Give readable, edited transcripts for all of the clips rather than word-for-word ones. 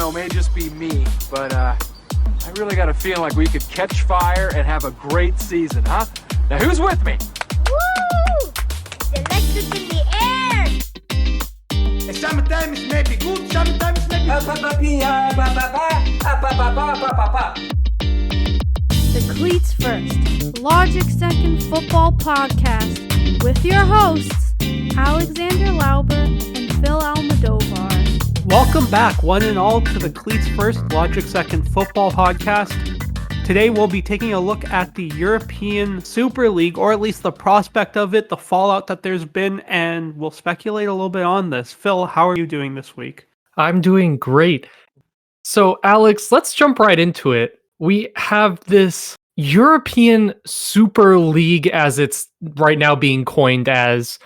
know, it may just be me, but I really got a feeling like we could catch fire and have a great season, huh? Now, who's with me? Woo! The electric in the air! Sometimes may be good, sometimes may be The Cleats First, Logic Second Football Podcast with your hosts, Alexander Lauber and Phil Almodovar. Welcome back, one and all, to the Cleats First, Logic Second Football Podcast. Today we'll be taking a look at the European Super League, or at least the prospect of it, the fallout that there's been, and we'll speculate a little bit on this. Phil, how are you doing this week? I'm doing great. So, Alex, let's jump right into it. We have this European Super League, as it's right now being coined as,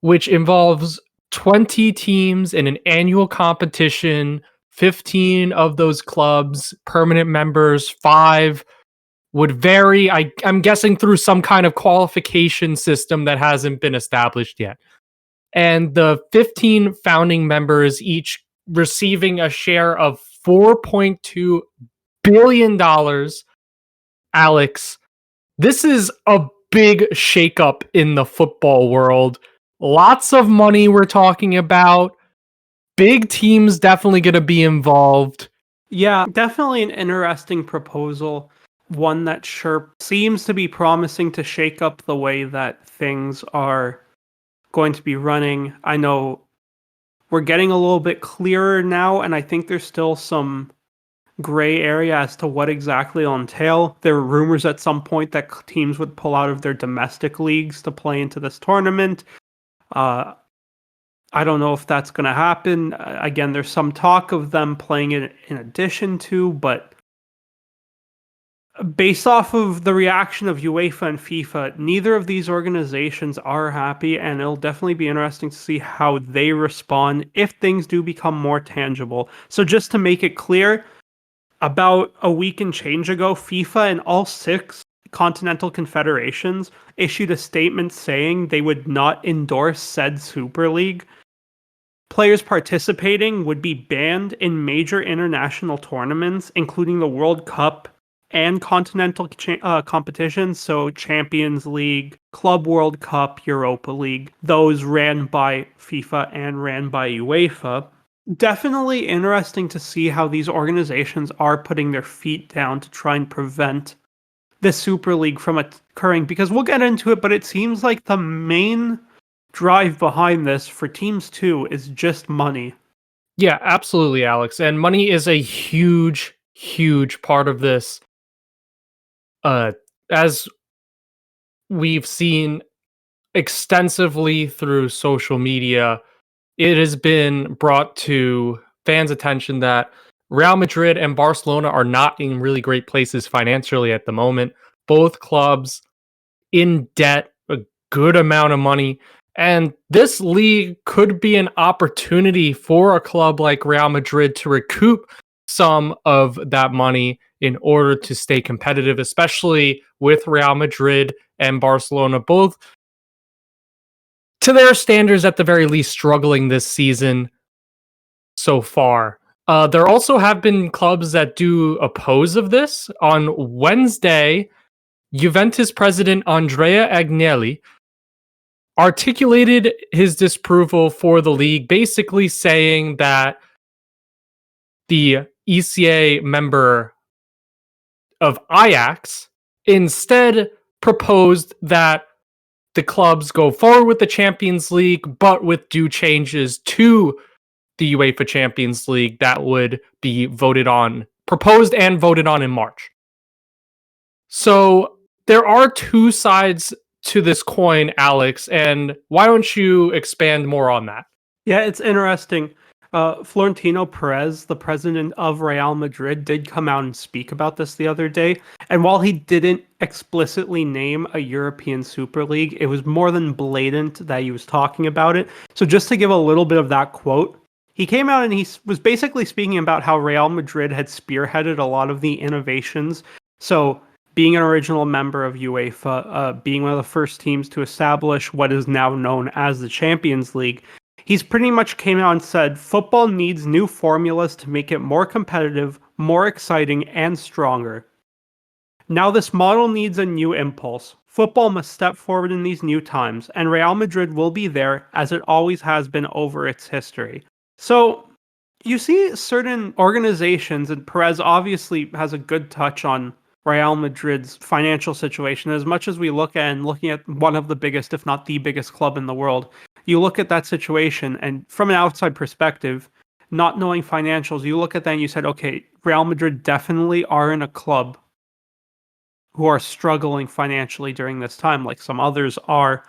which involves 20 teams in an annual competition, 15 of those clubs, permanent members, 5 would vary. I'm guessing through some kind of qualification system that hasn't been established yet. And the 15 founding members each receiving a share of $4.2 billion. Alex, this is a big shakeup in the football world. Lots of money we're talking about. Big teams definitely going to be involved. Yeah, definitely an interesting proposal. One that sure seems to be promising to shake up the way that things are going to be running. I know we're getting a little bit clearer now, and I think there's still some gray area as to what exactly it'll entail. There were rumors at some point that teams would pull out of their domestic leagues to play into this tournament. I don't know if that's going to happen. Again, there's some talk of them playing it in addition to, but based off of the reaction of UEFA and FIFA, neither of these organizations are happy, and it'll definitely be interesting to see how they respond if things do become more tangible. So just to make it clear, about a week and change ago, FIFA and all 6 continental confederations issued a statement saying they would not endorse said Super League. Players participating would be banned in major international tournaments, including the World Cup and continental competitions, so Champions League, Club World Cup, Europa League, those ran by FIFA and ran by UEFA. Definitely interesting to see how these organizations are putting their feet down to try and prevent the Super League from occurring, because we'll get into it, but it seems like the main drive behind this for teams too is just money. Yeah, absolutely, Alex. And money is a huge, huge part of this. As we've seen extensively through social media, it has been brought to fans' attention that Real Madrid and Barcelona are not in really great places financially at the moment. Both clubs in debt, a good amount of money. And this league could be an opportunity for a club like Real Madrid to recoup some of that money in order to stay competitive, especially with Real Madrid and Barcelona, both to their standards at the very least struggling this season so far. There also have been clubs that do oppose of this. On Wednesday, Juventus president Andrea Agnelli articulated his disapproval for the league, basically saying that the ECA member of Ajax instead proposed that the clubs go forward with the Champions League, but with due changes to the UEFA Champions League that would be proposed and voted on in March. So there are 2 sides to this coin, Alex, and why don't you expand more on that? Yeah, it's interesting. Florentino Perez, the president of Real Madrid, did come out and speak about this the other day. And while he didn't explicitly name a European Super League, it was more than blatant that he was talking about it. So just to give a little bit of that quote, he came out and he was basically speaking about how Real Madrid had spearheaded a lot of the innovations. So being an original member of UEFA, being one of the first teams to establish what is now known as the Champions League, He's pretty much came out and said football needs new formulas to make it more competitive, more exciting, and stronger. Now this model needs a new impulse. Football must step forward in these new times, and Real Madrid will be there as it always has been over its history. So you see certain organizations, and Perez obviously has a good touch on Real Madrid's financial situation. As much as we looking at one of the biggest, if not the biggest club in the world, you look at that situation, and from an outside perspective, not knowing financials, you look at that and you said, okay, Real Madrid definitely are in a club who are struggling financially during this time, like some others are.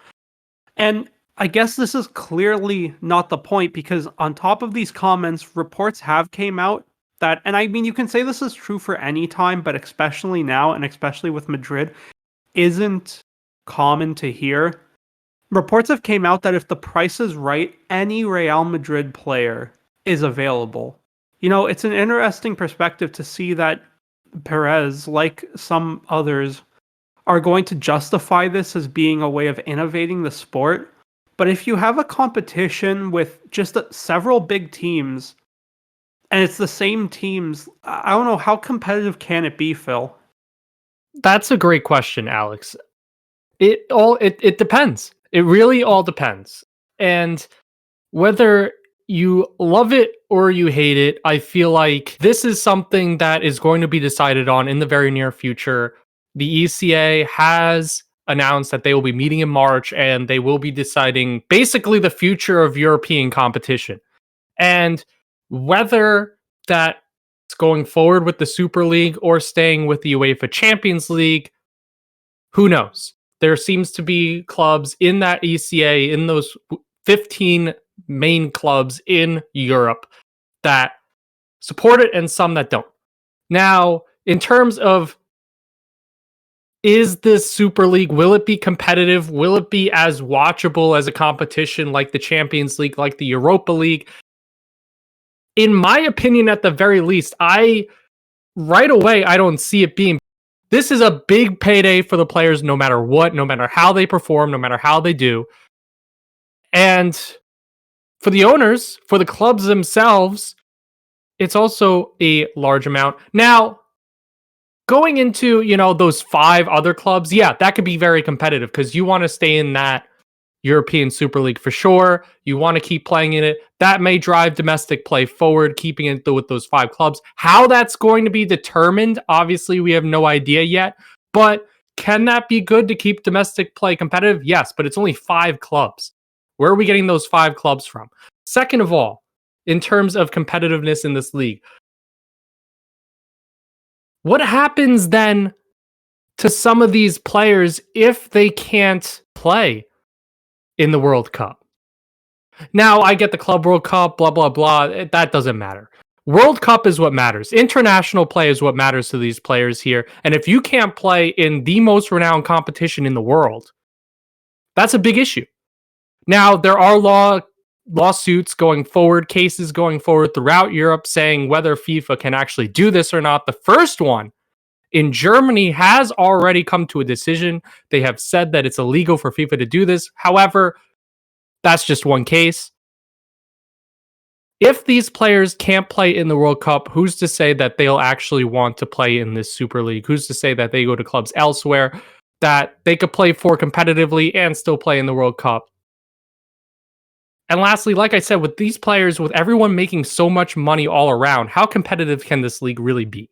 And I guess this is clearly not the point, because on top of these comments, reports have came out that, and I mean, you can say this is true for any time, but especially now, and especially with Madrid, isn't common to hear. Reports have came out that if the price is right, any Real Madrid player is available. You know, it's an interesting perspective to see that Perez, like some others, are going to justify this as being a way of innovating the sport. But if you have a competition with just several big teams, and it's the same teams, I don't know, how competitive can it be, Phil? That's a great question, Alex. It depends. It really all depends. And whether you love it or you hate it, I feel like this is something that is going to be decided on in the very near future. The ECA has announced that they will be meeting in March, and they will be deciding basically the future of European competition. And whether that's going forward with the Super League or staying with the UEFA Champions League, who knows? There seems to be clubs in that ECA, in those 15 main clubs in Europe, that support it and some that don't. Now, in terms of, is this Super League, will it be competitive? Will it be as watchable as a competition like the Champions League, like the Europa League? In my opinion, at the very least, right away, I don't see it being. This is a big payday for the players, no matter what, no matter how they perform, no matter how they do. And for the owners, for the clubs themselves, it's also a large amount. Now, going into, those 5 other clubs, yeah, that could be very competitive because you want to stay in that European Super League for sure. You want to keep playing in it. That may drive domestic play forward, keeping it with those 5 clubs. How that's going to be determined, obviously, we have no idea yet. But can that be good to keep domestic play competitive? Yes, but it's only 5 clubs. Where are we getting those 5 clubs from? Second of all, in terms of competitiveness in this league, what happens then to some of these players if they can't play in the World Cup? Now, I get the Club World Cup, blah, blah, blah. That doesn't matter. World Cup is what matters. International play is what matters to these players here. And if you can't play in the most renowned competition in the world, that's a big issue. Now, there are lawsuits going forward, cases going forward throughout Europe saying whether FIFA can actually do this or not. The first one in Germany has already come to a decision. They have said that it's illegal for FIFA to do this. However, that's just one case. If these players can't play in the World Cup, who's to say that they'll actually want to play in this Super League? Who's to say that they go to clubs elsewhere that they could play for competitively and still play in the World Cup? And lastly, like I said, with these players, with everyone making so much money all around, how competitive can this league really be?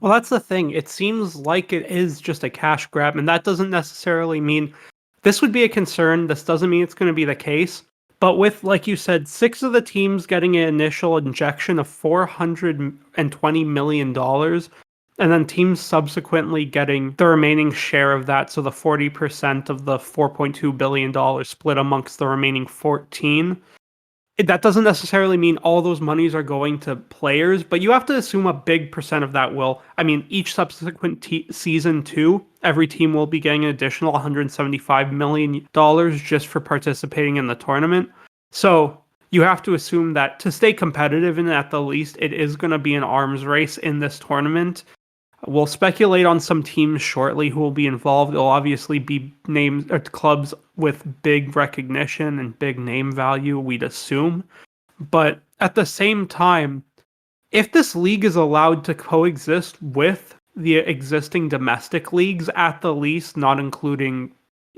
Well, that's the thing. It seems like it is just a cash grab, and that doesn't necessarily mean this would be a concern. This doesn't mean it's going to be the case. But with, like you said, 6 of the teams getting an initial injection of $420 million, and then teams subsequently getting the remaining share of that, so the 40% of the $4.2 billion split amongst the remaining 14. That doesn't necessarily mean all those monies are going to players, but you have to assume a big percent of that will. I mean, each subsequent season too, every team will be getting an additional $175 million just for participating in the tournament. So you have to assume that to stay competitive, and at the least, it is going to be an arms race in this tournament. We'll speculate on some teams shortly who will be involved. It'll obviously be names or clubs with big recognition and big name value, we'd assume. But at the same time, if this league is allowed to coexist with the existing domestic leagues, at the least, not including,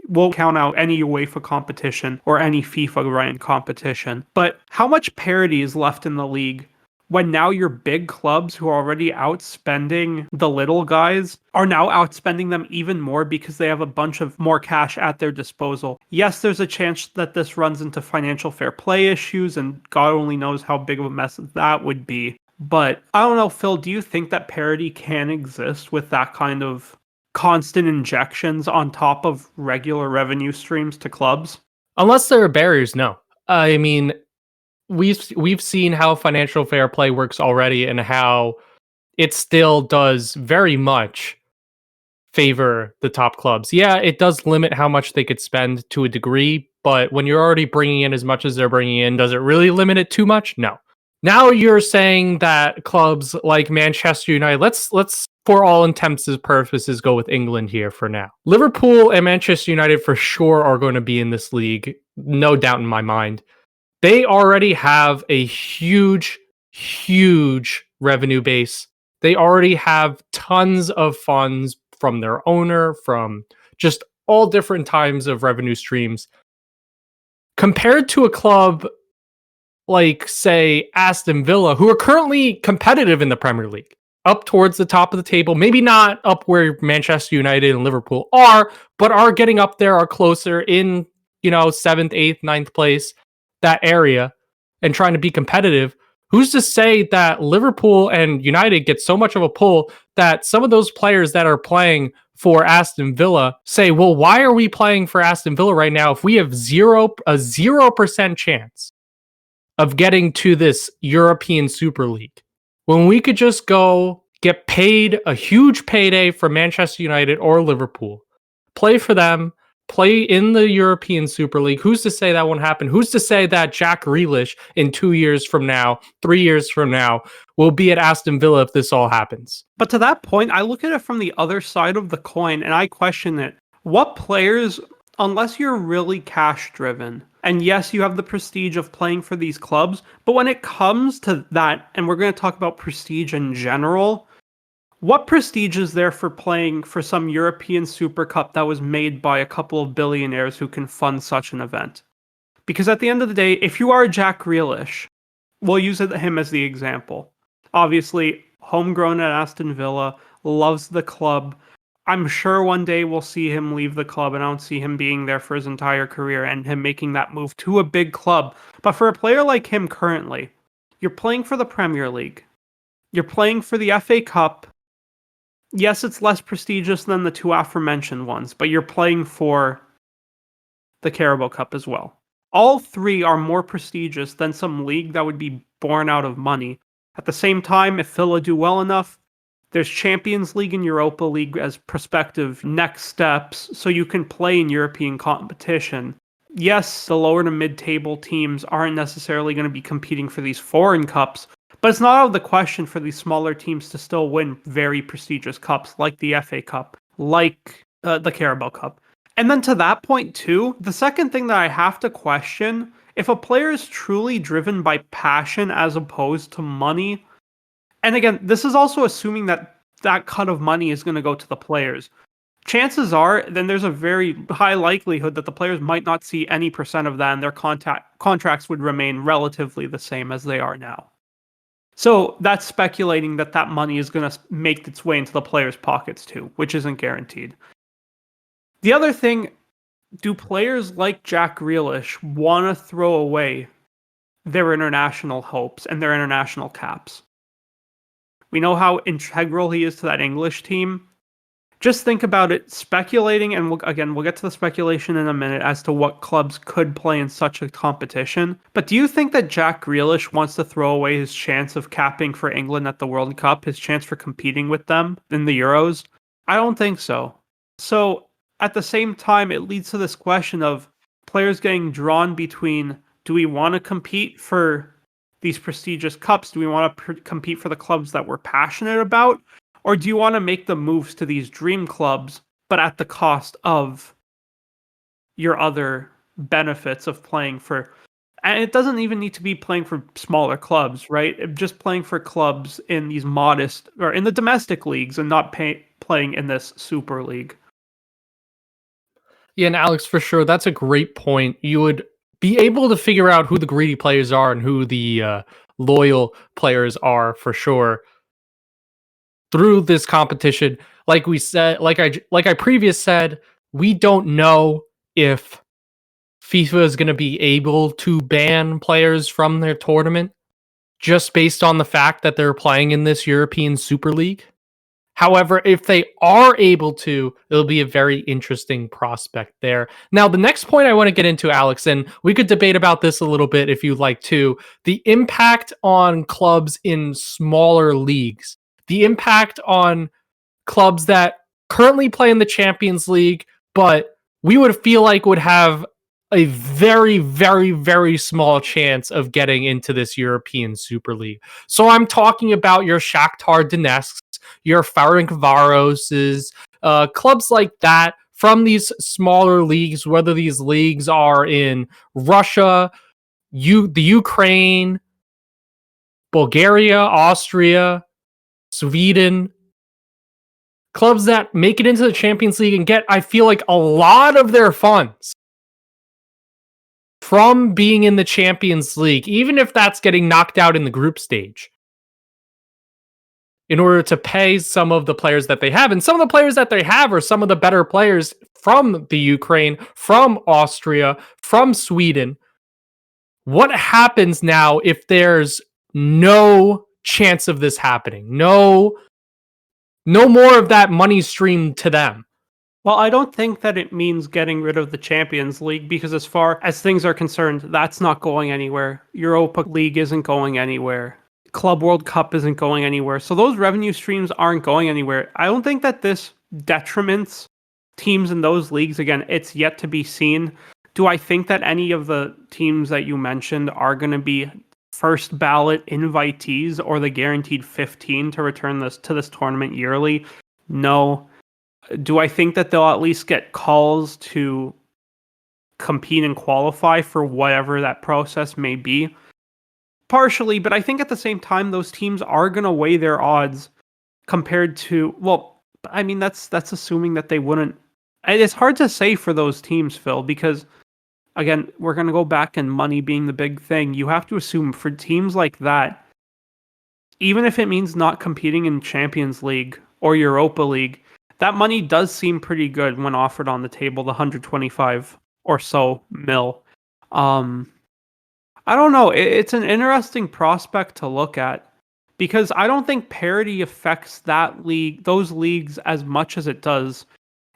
we'll count out any UEFA competition or any FIFA ran competition, but how much parity is left in the league when now your big clubs who are already outspending the little guys are now outspending them even more because they have a bunch of more cash at their disposal? Yes, there's a chance that this runs into financial fair play issues, and God only knows how big of a mess that would be. But I don't know, Phil, do you think that parity can exist with that kind of constant injections on top of regular revenue streams to clubs? Unless there are barriers, no. I mean, we've seen how financial fair play works already and how it still does very much favor the top clubs. Yeah, it does limit how much they could spend to a degree, but when you're already bringing in as much as they're bringing in, does it really limit it too much? No. Now you're saying that clubs like Manchester United, let's for all intents and purposes go with England here for now. Liverpool and Manchester United for sure are going to be in this league, no doubt in my mind. They already have a huge revenue base. They already have tons of funds from their owner, from just all different types of revenue streams. Compared to a club like, say, Aston Villa, who are currently competitive in the Premier League, up towards the top of the table, maybe not up where Manchester United and Liverpool are, but are getting up there, are closer in, 7th, 8th, 9th place, that area, and trying to be competitive. Who's to say that Liverpool and United get so much of a pull that some of those players that are playing for Aston Villa say, well, why are we playing for Aston Villa right now if we have a 0% chance of getting to this European Super League, when we could just go get paid a huge payday for Manchester United or Liverpool, play for them, play in the European Super League? Who's to say that won't happen? Who's to say that Jack Grealish in 2 years from now, 3 years from now, will be at Aston Villa if this all happens? But to that point, I look at it from the other side of the coin and I question it. What players, unless you're really cash driven, and yes, you have the prestige of playing for these clubs, but when it comes to that, and we're going to talk about prestige in general, what prestige is there for playing for some European Super Cup that was made by a couple of billionaires who can fund such an event? Because at the end of the day, if you are Jack Grealish, we'll use him as the example. Obviously, homegrown at Aston Villa, loves the club. I'm sure one day we'll see him leave the club, and I don't see him being there for his entire career and him making that move to a big club. But for a player like him currently, you're playing for the Premier League. You're playing for the FA Cup. Yes, it's less prestigious than the two aforementioned ones, but you're playing for the Carabao Cup as well. All three are more prestigious than some league that would be born out of money. At the same time, if Villa do well enough, there's Champions League and Europa League as prospective next steps, so you can play in European competition. Yes, the lower to mid-table teams aren't necessarily going to be competing for these foreign cups, but it's not out of the question for these smaller teams to still win very prestigious cups like the FA Cup, like the Carabao Cup. And then to that point too, the second thing that I have to question, if a player is truly driven by passion as opposed to money, and again, this is also assuming that that cut of money is going to go to the players. Chances are, then there's a very high likelihood that the players might not see any percent of that and their contracts would remain relatively the same as they are now. So that's speculating that that money is going to make its way into the players' pockets too, which isn't guaranteed. The other thing, do players like Jack Grealish want to throw away their international hopes and their international caps? We know how integral he is to that English team. Just think about it, speculating, and we'll get to the speculation in a minute as to what clubs could play in such a competition. But do you think that Jack Grealish wants to throw away his chance of capping for England at the World Cup, his chance for competing with them in the Euros? I don't think so. So at the same time, it leads to this question of players getting drawn between, do we want to compete for these prestigious cups? Do we want to compete for the clubs that we're passionate about? Or do you want to make the moves to these dream clubs, but at the cost of your other benefits of playing for, and it doesn't even need to be playing for smaller clubs, right? Just playing for clubs in these modest or in the domestic leagues and not playing in this super league. Yeah, and Alex, for sure, that's a great point. You would be able to figure out who the greedy players are and who the loyal players are for sure through this competition. Like we said, like I previous said, we don't know if FIFA is going to be able to ban players from their tournament just based on the fact that they're playing in this European Super League. However, if they are able to, it'll be a very interesting prospect there. Now, the next point I want to get into, Alex, and we could debate about this a little bit if you'd like to, the impact on clubs in smaller leagues, the impact on clubs that currently play in the Champions League, but we would feel like would have a very, very, very small chance of getting into this European Super League. So I'm talking about your Shakhtar Donetsk, your Ferencvaroses, clubs like that from these smaller leagues, whether these leagues are in Russia, the Ukraine, Bulgaria, Austria, Sweden, clubs that make it into the Champions League and get, I feel like, a lot of their funds from being in the Champions League, even if that's getting knocked out in the group stage, in order to pay some of the players that they have. And some of the players that they have are some of the better players from the Ukraine, from Austria, from Sweden. What happens now if there's no chance of this happening? No more of that money streamed to them. Well, I don't think that it means getting rid of the Champions League, because as far as things are concerned, that's not going anywhere. Europa League isn't going anywhere. Club World Cup isn't going anywhere. So those revenue streams aren't going anywhere. I don't think that this detriments teams in those leagues. Again, it's yet to be seen. Do I think that any of the teams that you mentioned are going to be first ballot invitees or the guaranteed 15 to return this to this tournament yearly? No. Do I think that they'll at least get calls to compete and qualify for whatever that process may be? Partially, but I think at the same time, those teams are going to weigh their odds compared to, well, I mean, that's assuming that they wouldn't. It's hard to say for those teams, Phil, because, again, we're going to go back and money being the big thing. You have to assume for teams like that, even if it means not competing in Champions League or Europa League, that money does seem pretty good when offered on the table, the 125 or so mil. I don't know. It's an interesting prospect to look at, because I don't think parity affects those leagues as much as it does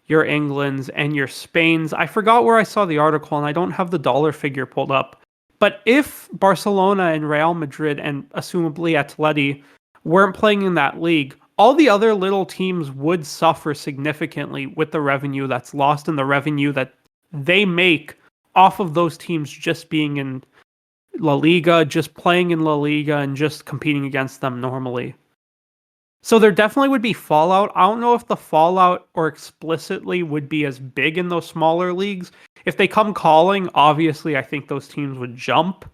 your Englands and your Spains. I forgot where I saw the article, and I don't have the dollar figure pulled up. But if Barcelona and Real Madrid and assumably Atleti weren't playing in that league, all the other little teams would suffer significantly with the revenue that's lost and the revenue that they make off of those teams just being in La Liga, just playing in La Liga and just competing against them normally. So there definitely would be fallout. I don't know if the fallout or explicitly would be as big in those smaller leagues. If they come calling, obviously I think those teams would jump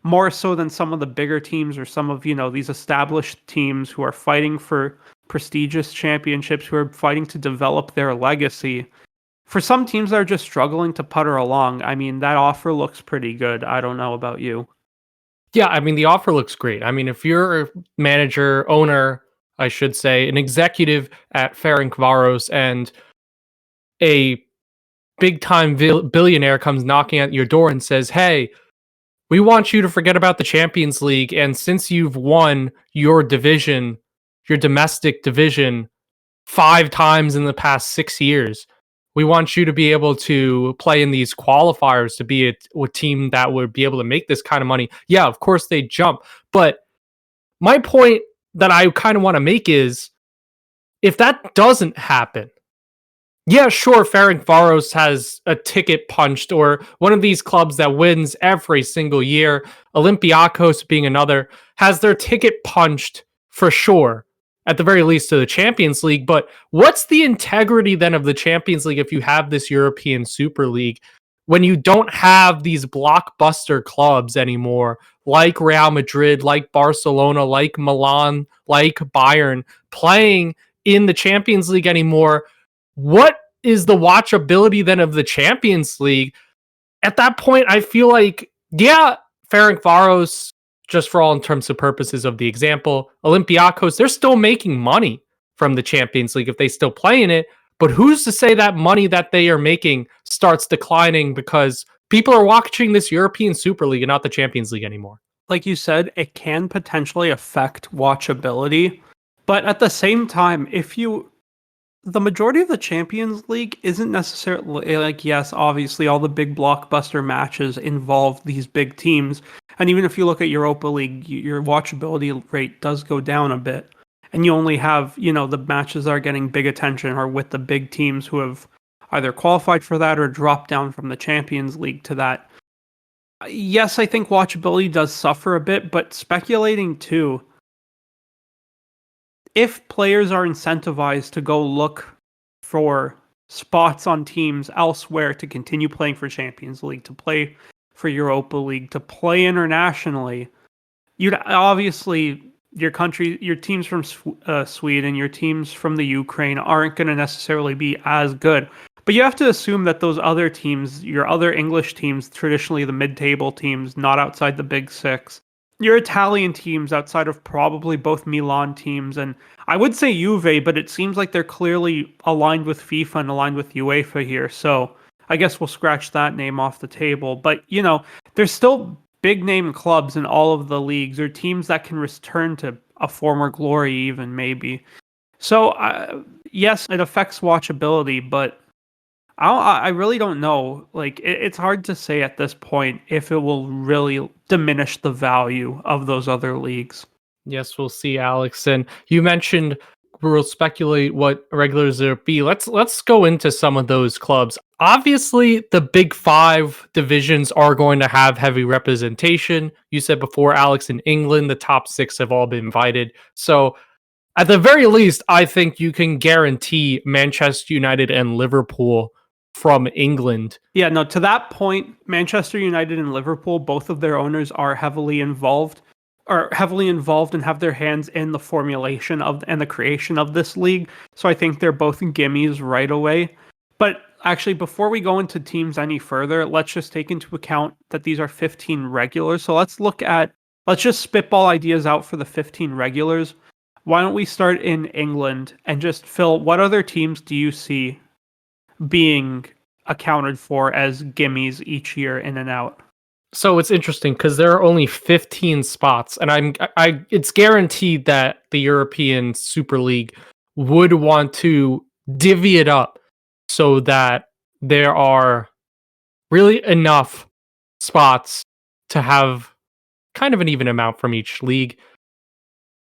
more so than some of the bigger teams or some of, these established teams who are fighting for prestigious championships, who are fighting to develop their legacy. For some teams that are just struggling to putter along, I mean, that offer looks pretty good. I don't know about you. Yeah, I mean, the offer looks great. I mean, if you're a manager, owner, I should say, an executive at Ferencvaros, and a big-time billionaire comes knocking at your door and says, hey, we want you to forget about the Champions League, and since you've won your division, your domestic division, 5 times in the past 6 years, we want you to be able to play in these qualifiers to be a team that would be able to make this kind of money. Yeah, of course they jump. But my point that I kind of want to make is, if that doesn't happen, yeah, sure, Ferencvaros has a ticket punched, or one of these clubs that wins every single year, Olympiacos being another, has their ticket punched for sure at the very least to the Champions League. But what's the integrity then of the Champions League if you have this European Super League when you don't have these blockbuster clubs anymore, like Real Madrid, like Barcelona, like Milan, like Bayern, playing in the Champions League anymore? What is the watchability then of the Champions League? At that point, I feel like, yeah, Ferencváros, just for all in terms of purposes of the example, Olympiacos, they're still making money from the Champions League if they still play in it. But who's to say that money that they are making starts declining because people are watching this European Super League and not the Champions League anymore? Like you said, it can potentially affect watchability. But at the same time, the majority of the Champions League isn't necessarily like, yes, obviously all the big blockbuster matches involve these big teams. And even if you look at Europa League, your watchability rate does go down a bit. And you only have, the matches that are getting big attention are with the big teams who have either qualified for that or dropped down from the Champions League to that. Yes, I think watchability does suffer a bit, but speculating too, if players are incentivized to go look for spots on teams elsewhere to continue playing for Champions League, to play for Europa League, to play internationally, you'd obviously, your teams from Sweden, your teams from the Ukraine aren't going to necessarily be as good. But you have to assume that those other teams, your other English teams, traditionally the mid-table teams, not outside the Big Six, your Italian teams outside of probably both Milan teams, and I would say Juve, but it seems like they're clearly aligned with FIFA and aligned with UEFA here. So I guess we'll scratch that name off the table. But, there's still big name clubs in all of the leagues, or teams that can return to a former glory even, maybe. So, yes, it affects watchability, but I really don't know. Like, it's hard to say at this point if it will really diminish the value of those other leagues. Yes, we'll see, Alex. And you mentioned we'll speculate what regulars there be. Let's go into some of those clubs. Obviously, the big five divisions are going to have heavy representation. You said before, Alex, in England, the top six have all been invited. So at the very least, I think you can guarantee Manchester United and Liverpool from England. Yeah, no, to that point, Manchester United and Liverpool, both of their owners are heavily involved and have their hands in the formulation of and the creation of this league. So I think they're both gimmies right away. But actually, before we go into teams any further, let's just take into account that these are 15 regulars. So let's just spitball ideas out for the 15 regulars. Why don't we start in England and just, Phil, what other teams do you see being accounted for as gimmies each year in and out? So it's interesting because there are only 15 spots, and it's guaranteed that the European Super League would want to divvy it up so that there are really enough spots to have kind of an even amount from each league.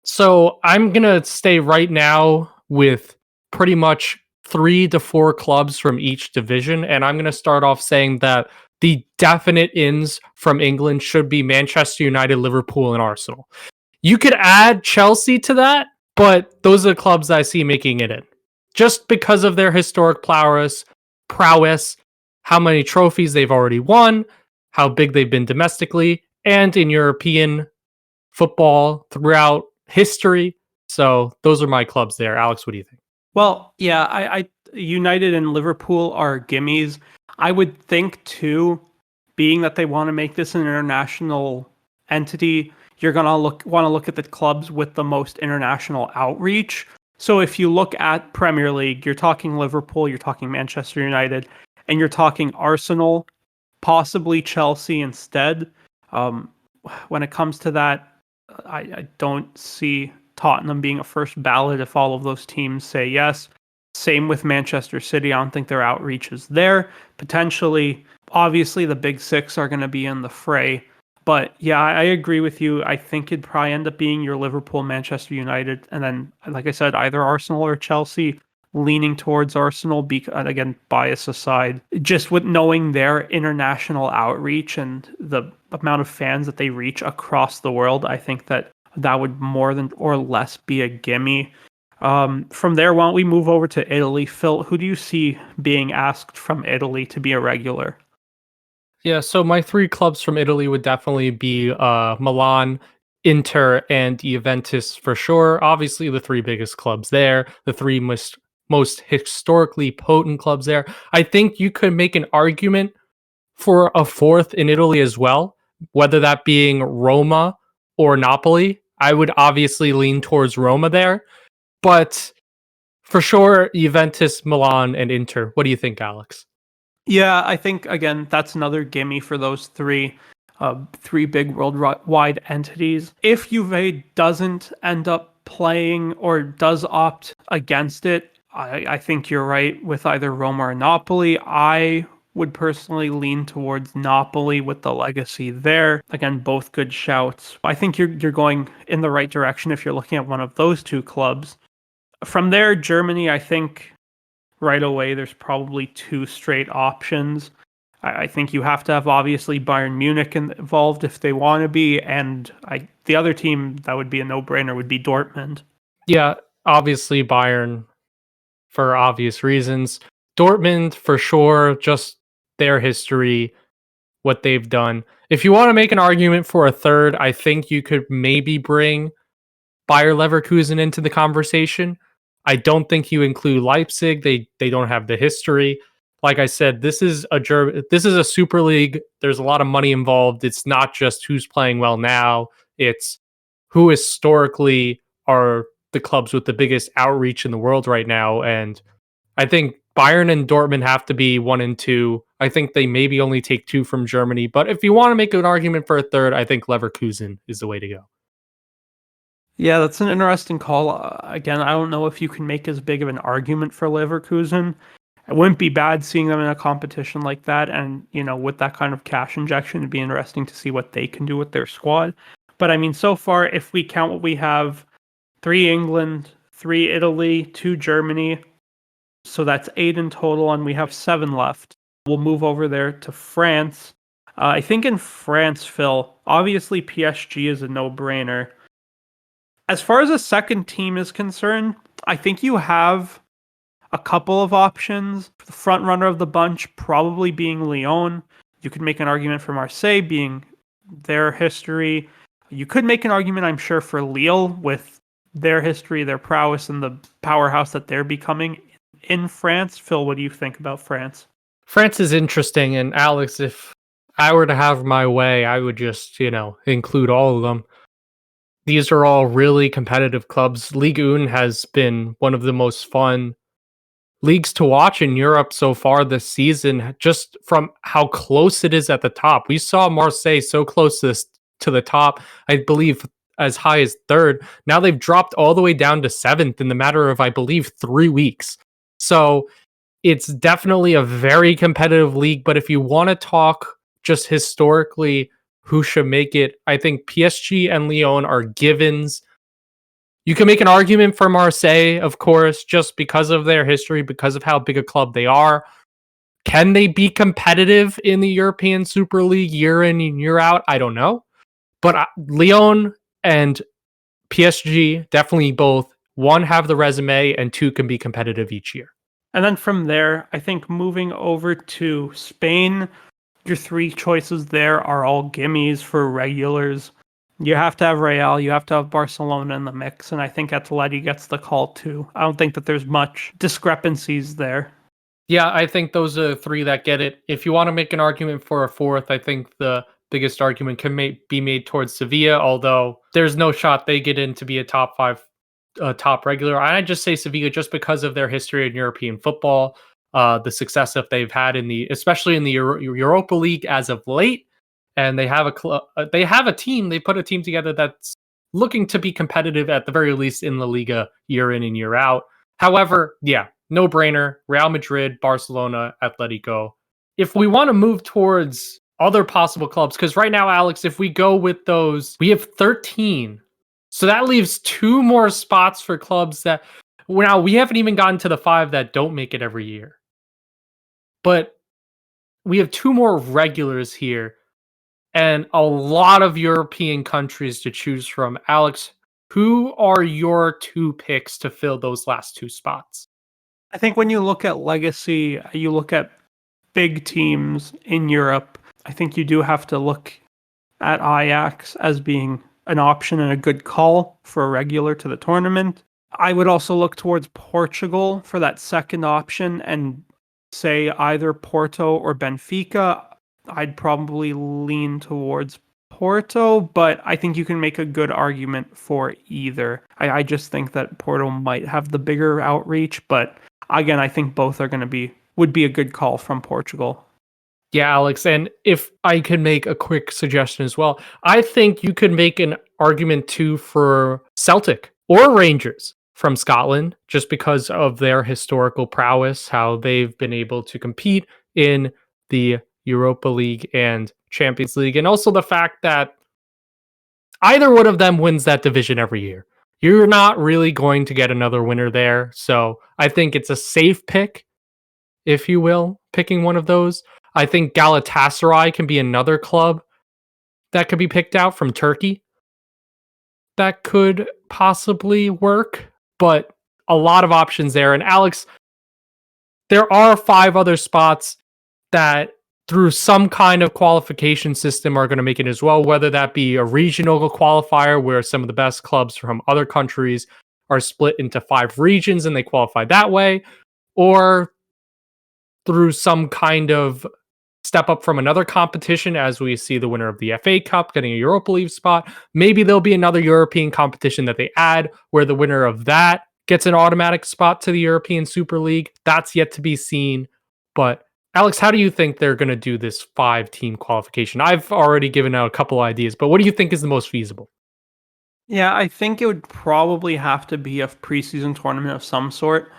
So I'm gonna stay right now with pretty much 3 to 4 clubs from each division, and I'm gonna start off saying that the definite ins from England should be Manchester United, Liverpool, and Arsenal. You could add Chelsea to that, but those are the clubs I see making it in. Just because of their historic prowess, how many trophies they've already won, how big they've been domestically, and in European football throughout history. So those are my clubs there. Alex, what do you think? Well, yeah, I United and Liverpool are gimmies. I would think too, being that they want to make this an international entity, you're gonna want to look at the clubs with the most international outreach. So if you look at Premier League, you're talking Liverpool, you're talking Manchester United, and you're talking Arsenal, possibly Chelsea instead. When it comes to that, I don't see Tottenham being a first ballot if all of those teams say yes. Same with Manchester City. I don't think their outreach is there. Potentially, obviously, the big six are going to be in the fray. But yeah, I agree with you. I think it'd probably end up being your Liverpool, Manchester United, and then, like I said, either Arsenal or Chelsea, leaning towards Arsenal, again, bias aside. Just with knowing their international outreach and the amount of fans that they reach across the world, I think that would more than or less be a gimme. From there, why don't we move over to Italy? Phil, who do you see being asked from Italy to be a regular? Yeah, so my three clubs from Italy would definitely be Milan, Inter, and Juventus for sure. Obviously, the three biggest clubs there, the three most historically potent clubs there. I think you could make an argument for a fourth in Italy as well, whether that being Roma or Napoli. I would obviously lean towards Roma there, but for sure, Juventus, Milan, and Inter. What do you think, Alex? Yeah, I think again that's another gimme for those three big worldwide entities. If Juve doesn't end up playing or does opt against it, I think you're right with either Roma or Napoli. I would personally lean towards Napoli with the legacy there. Again, both good shouts. I think you're going in the right direction if you're looking at one of those two clubs. From there, Germany, I think right away there's probably two straight options. I think you have to have obviously Bayern Munich involved if they want to be, and the other team that would be a no-brainer would be Dortmund. Yeah, obviously Bayern for obvious reasons. Dortmund for sure, just their history, what they've done. If you want to make an argument for a third, I think you could maybe bring Bayer Leverkusen into the conversation. I don't think you include Leipzig. They don't have the history. Like I said, this is a super league. There's a lot of money involved. It's not just who's playing well now. It's who historically are the clubs with the biggest outreach in the world right now. And I think Bayern and Dortmund have to be 1 and 2. I think they maybe only take 2 from Germany. But if you want to make an argument for a third, I think Leverkusen is the way to go. Yeah, that's an interesting call. Again, I don't know if you can make as big of an argument for Leverkusen. It wouldn't be bad seeing them in a competition like that, and with that kind of cash injection, it'd be interesting to see what they can do with their squad. But I mean, so far, if we count what we have, 3 England, 3 Italy, 2 Germany, so that's 8 in total, and we have 7 left. We'll move over there to France. I think in France, Phil, obviously PSG is a no-brainer. As far as a second team is concerned, I think you have a couple of options. The front runner of the bunch probably being Lyon. You could make an argument for Marseille being their history. You could make an argument, I'm sure, for Lille with their history, their prowess, and the powerhouse that they're becoming in France. Phil, what do you think about France? France is interesting, and Alex, if I were to have my way, I would just, include all of them. These are all really competitive clubs. Ligue 1 has been one of the most fun leagues to watch in Europe so far this season, just from how close it is at the top. We saw Marseille so close to the top, I believe as high as third. Now they've dropped all the way down to seventh in the matter of, I believe, 3 weeks. So it's definitely a very competitive league. But if you want to talk just historically, who should make it, I think PSG and Lyon are givens. You can make an argument for Marseille, of course, just because of their history, because of how big a club they are. Can they be competitive in the European Super League year in and year out? I don't know. But Lyon and PSG definitely both, 1, have the resume, and 2, can be competitive each year. And then from there, I think moving over to Spain, your 3 choices there are all gimmies for regulars. You have to have Real, you have to have Barcelona in the mix, and I think Atleti gets the call too. I don't think that there's much discrepancies there. Yeah, I think those are 3 that get it. If you want to make an argument for a fourth, I think the biggest argument can be made towards Sevilla, although there's no shot they get in to be a top 5, top regular. I just say Sevilla just because of their history in European football, the success that they've had especially in the Europa League as of late. And they have a team. They put a team together that's looking to be competitive at the very least in La Liga year in and year out. However, yeah, no brainer. Real Madrid, Barcelona, Atletico. If we want to move towards other possible clubs, because right now, Alex, if we go with those, we have 13. So that leaves 2 more spots for clubs that now we haven't even gotten to the 5 that don't make it every year. But we have 2 more regulars here and a lot of European countries to choose from. Alex, who are your two picks to fill those last two spots? I think when you look at legacy, you look at big teams in Europe, I think you do have to look at Ajax as being an option and a good call for a regular to the tournament. I would also look towards Portugal for that second option and say either Porto or Benfica. I'd probably lean towards Porto, but I think you can make a good argument for either. I just think that Porto might have the bigger outreach, but again, I think both are would be a good call from Portugal. Yeah, Alex, and if I could make a quick suggestion as well, I think you could make an argument too for Celtic or Rangers from Scotland, just because of their historical prowess, how they've been able to compete in the Europa League and Champions League, and also the fact that either one of them wins that division every year. You're not really going to get another winner there, so I think it's a safe pick, if you will, picking one of those. I think Galatasaray can be another club that could be picked out from Turkey that could possibly work, but a lot of options there. And Alex, there are 5 other spots that through some kind of qualification system are going to make it as well, whether that be a regional qualifier where some of the best clubs from other countries are split into 5 regions and they qualify that way, or through some kind of step up from another competition, as we see the winner of the FA Cup getting a Europa League spot. Maybe there'll be another European competition that they add where the winner of that gets an automatic spot to the European Super League. That's yet to be seen. But Alex, how do you think they're going to do this 5-team qualification? I've already given out a couple ideas, but what do you think is the most feasible? Yeah, I think it would probably have to be a preseason tournament of some sort,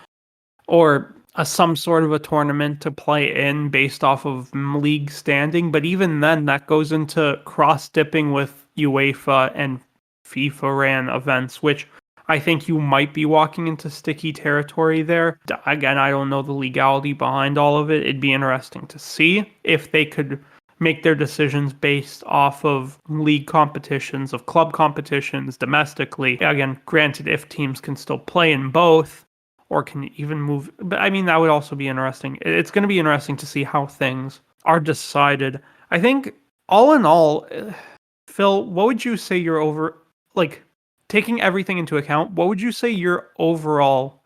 or some sort of a tournament to play in based off of league standing. But even then, that goes into cross-dipping with UEFA and FIFA ran events, which I think you might be walking into sticky territory there. Again, I don't know the legality behind all of it. It'd be interesting to see if they could make their decisions based off of league competitions, of club competitions domestically. Again, granted, if teams can still play in both, or can even move. But I mean, that would also be interesting. It's going to be interesting to see how things are decided. I think, all in all, Phil, what would you say taking everything into account, what would you say your overall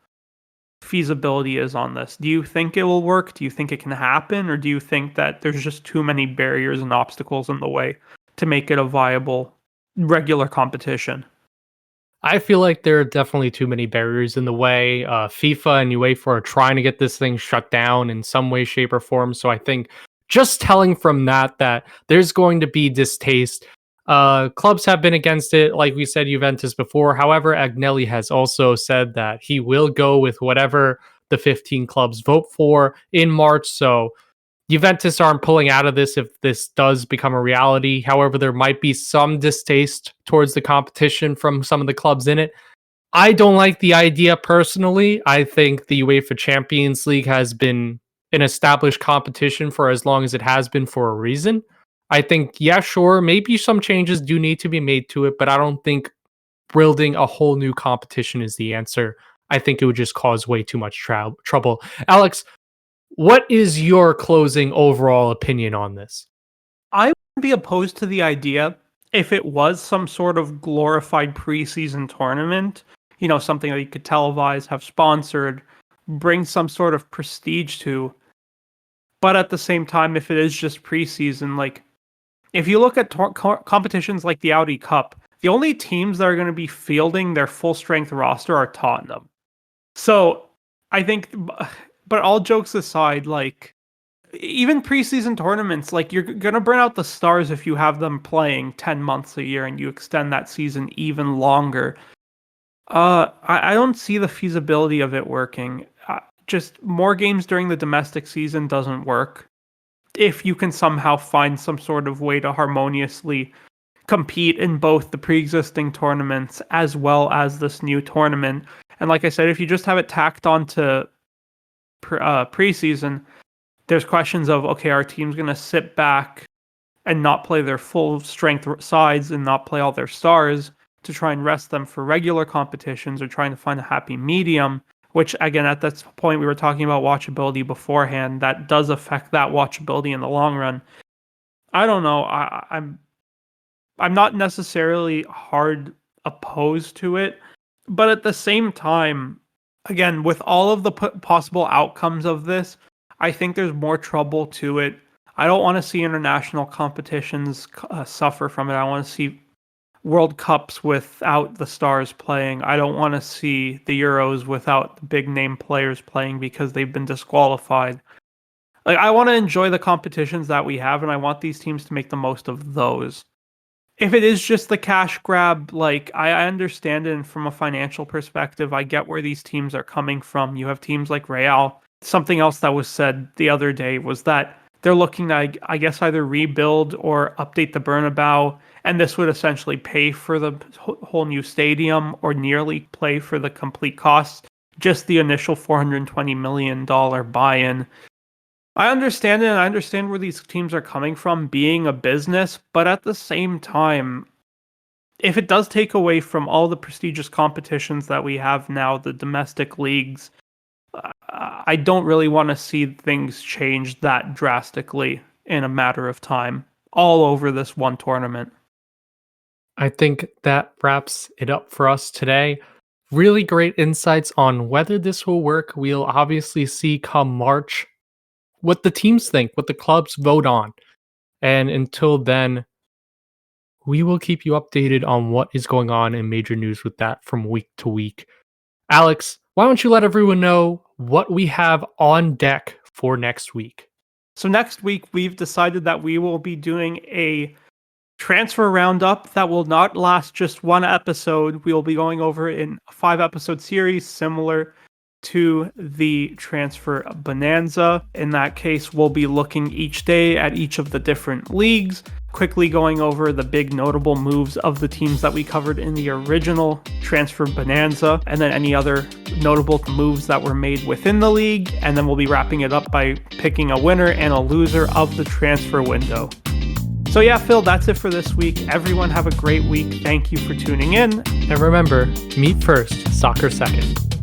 feasibility is on this? Do you think it will work? Do you think it can happen? Or do you think that there's just too many barriers and obstacles in the way to make it a viable regular competition? I feel like there are definitely too many barriers in the way. FIFA and UEFA are trying to get this thing shut down in some way, shape, or form. So I think just telling from that there's going to be distaste. Clubs have been against it, like we said, Juventus before. However, Agnelli has also said that he will go with whatever the 15 clubs vote for in March. So Juventus aren't pulling out of this if this does become a reality. However, there might be some distaste towards the competition from some of the clubs in it. I don't like the idea personally. I think the UEFA Champions League has been an established competition for as long as it has been for a reason. I think, yeah, sure, maybe some changes do need to be made to it, but I don't think building a whole new competition is the answer. I think it would just cause way too much trouble. Alex, what is your closing overall opinion on this? I wouldn't be opposed to the idea if it was some sort of glorified preseason tournament, something that you could televise, have sponsored, bring some sort of prestige to. But at the same time, if it is just preseason, if you look at competitions like the Audi Cup, the only teams that are going to be fielding their full strength roster are Tottenham. So I think, but all jokes aside, even preseason tournaments, you're going to burn out the stars if you have them playing 10 months a year and you extend that season even longer. I don't see the feasibility of it working. Just more games during the domestic season doesn't work. If you can somehow find some sort of way to harmoniously compete in both the pre-existing tournaments as well as this new tournament. And like I said, if you just have it tacked on to preseason, there's questions of, okay, our team's going to sit back and not play their full strength sides and not play all their stars to try and rest them for regular competitions or trying to find a happy medium, which again, at that point we were talking about watchability beforehand, that does affect that watchability in the long run. I don't know. I'm not necessarily hard opposed to it, but at the same time, again, with all of the possible outcomes of this, I think there's more trouble to it. I don't want to see international competitions suffer from it. I want to see World Cups without the stars playing. I don't want to see the Euros without the big name players playing because they've been disqualified. Like, I want to enjoy the competitions that we have, and I want these teams to make the most of those. If it is just the cash grab, like, I understand it, and from a financial perspective, I get where these teams are coming from. You have teams like Real. Something else that was said the other day was that they're looking to, I guess, either rebuild or update the Bernabeu, and this would essentially pay for the whole new stadium or nearly pay for the complete costs, just the initial $420 million buy-in. I understand it, and I understand where these teams are coming from, being a business, but at the same time, if it does take away from all the prestigious competitions that we have now, the domestic leagues, I don't really want to see things change that drastically in a matter of time, all over this one tournament. I think that wraps it up for us today. Really great insights on whether this will work. We'll obviously see come March what the teams think, what the clubs vote on. And until then, we will keep you updated on what is going on in major news with that from week to week. Alex, why don't you let everyone know what we have on deck for next week? So next week, we've decided that we will be doing a transfer roundup that will not last just one episode. We will be going over in a 5-episode series similar to the transfer bonanza. In that case, we'll be looking each day at each of the different leagues, quickly going over the big notable moves of the teams that we covered in the original transfer bonanza, and then any other notable moves that were made within the league, and then we'll be wrapping it up by picking a winner and a loser of the transfer window. So yeah, Phil, that's it for this week. Everyone have a great week. Thank you for tuning in. And remember, meat first, soccer second.